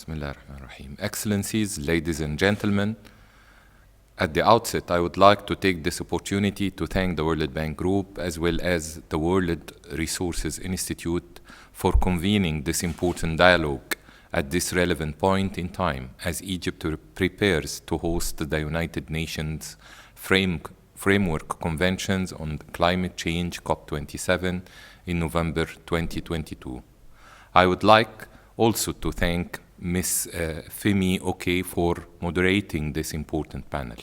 Bismillah ar-Rahman ar-Rahim. Excellencies, ladies and gentlemen, at the outset, I would like to take this opportunity to thank the World Bank Group as well as the World Resources Institute for convening this important dialogue at this relevant point in time as Egypt prepares to host the United Nations Framework Conventions on Climate Change COP27 in November 2022. I would like also to thank Ms. Femi Oke for moderating this important panel.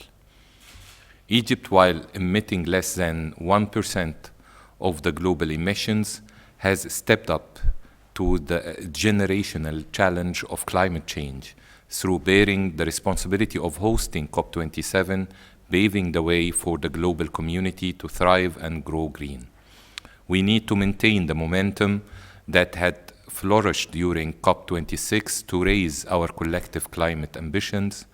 Egypt, while emitting less than 1% of the global emissions, has stepped up to the generational challenge of climate change through bearing the responsibility of hosting COP27, paving the way for the global community to thrive and grow green. We need to maintain the momentum that had flourished during COP26 to raise our collective climate ambitions,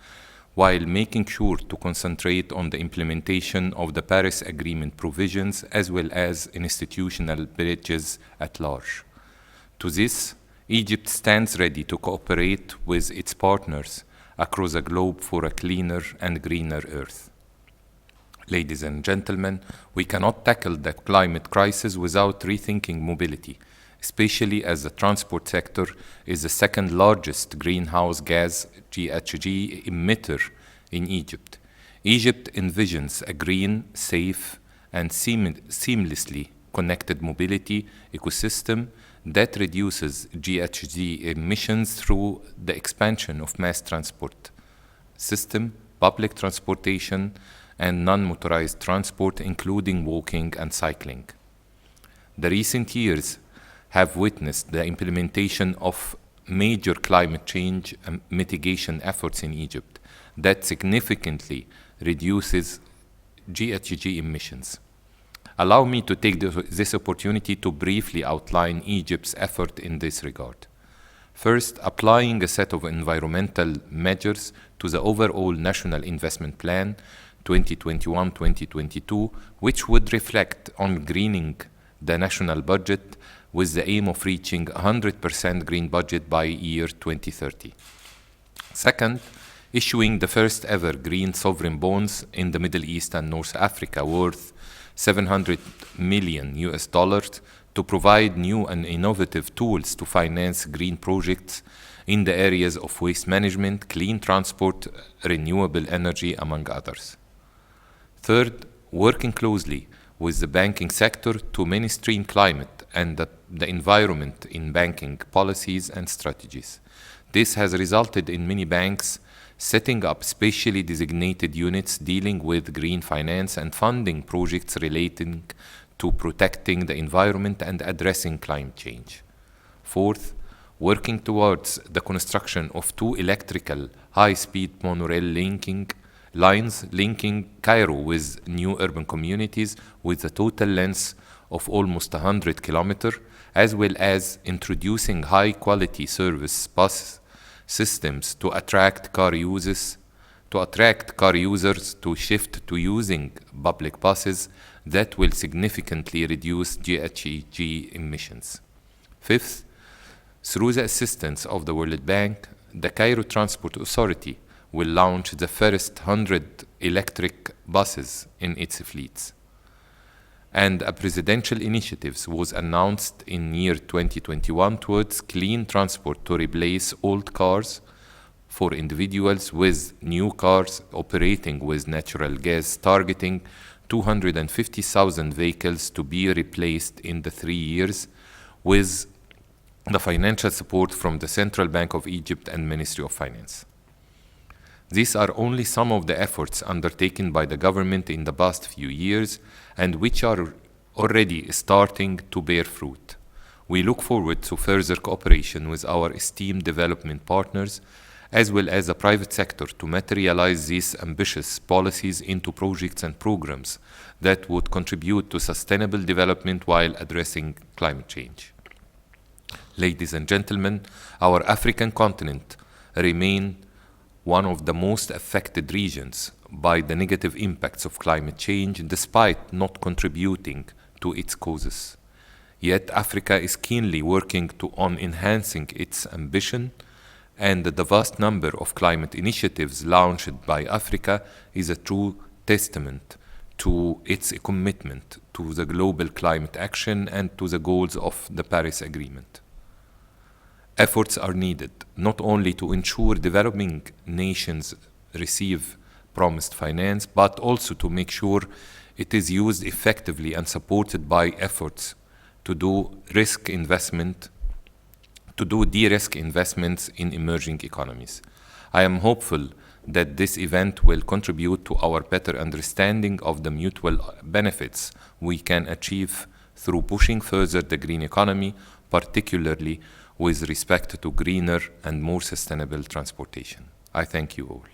while making sure to concentrate on the implementation of the Paris Agreement provisions as well as institutional bridges at large. To this, Egypt stands ready to cooperate with its partners across the globe for a cleaner and greener earth. Ladies and gentlemen, we cannot tackle the climate crisis without rethinking mobility, especially as the transport sector is the second largest greenhouse gas GHG emitter in Egypt. Egypt envisions a green, safe, and seamlessly connected mobility ecosystem that reduces GHG emissions through the expansion of mass transport system, public transportation, and non-motorized transport, including walking and cycling. The recent years have witnessed the implementation of major climate change and mitigation efforts in Egypt that significantly reduces GHG emissions. Allow me to take this opportunity to briefly outline Egypt's effort in this regard. First, applying a set of environmental measures to the overall National Investment Plan 2021-2022, which would reflect on greening the national budget with the aim of reaching 100% green budget by year 2030. Second, issuing the first ever green sovereign bonds in the Middle East and North Africa worth $700 million to provide new and innovative tools to finance green projects in the areas of waste management, clean transport, renewable energy, among others. Third, working closely with the banking sector to mainstream climate and the environment in banking policies and strategies. This has resulted in many banks setting up specially designated units dealing with green finance and funding projects relating to protecting the environment and addressing climate change. Fourth, working towards the construction of 2 electrical high-speed monorail lines linking Cairo with new urban communities with a total length of almost 100 kilometers, as well as introducing high-quality service bus systems to attract car users to shift to using public buses that will significantly reduce GHG emissions. Fifth, through the assistance of the World Bank, the Cairo Transport Authority will launch the first 100 electric buses in its fleets. And a presidential initiative was announced in year 2021 towards clean transport to replace old cars for individuals with new cars operating with natural gas, targeting 250,000 vehicles to be replaced in the 3 years with the financial support from the Central Bank of Egypt and Ministry of Finance. These are only some of the efforts undertaken by the government in the past few years and which are already starting to bear fruit. We look forward to further cooperation with our esteemed development partners as well as the private sector to materialize these ambitious policies into projects and programs that would contribute to sustainable development while addressing climate change. Ladies and gentlemen, our African continent remains one of the most affected regions by the negative impacts of climate change despite not contributing to its causes. Yet Africa is keenly working on enhancing its ambition and the vast number of climate initiatives launched by Africa is a true testament to its commitment to the global climate action and to the goals of the Paris Agreement. Efforts are needed not only to ensure developing nations receive promised finance, but also to make sure it is used effectively and supported by efforts to do de-risk investments in emerging economies. I am hopeful that this event will contribute to our better understanding of the mutual benefits we can achieve through pushing further the green economy, particularly with respect to greener and more sustainable transportation. I thank you all.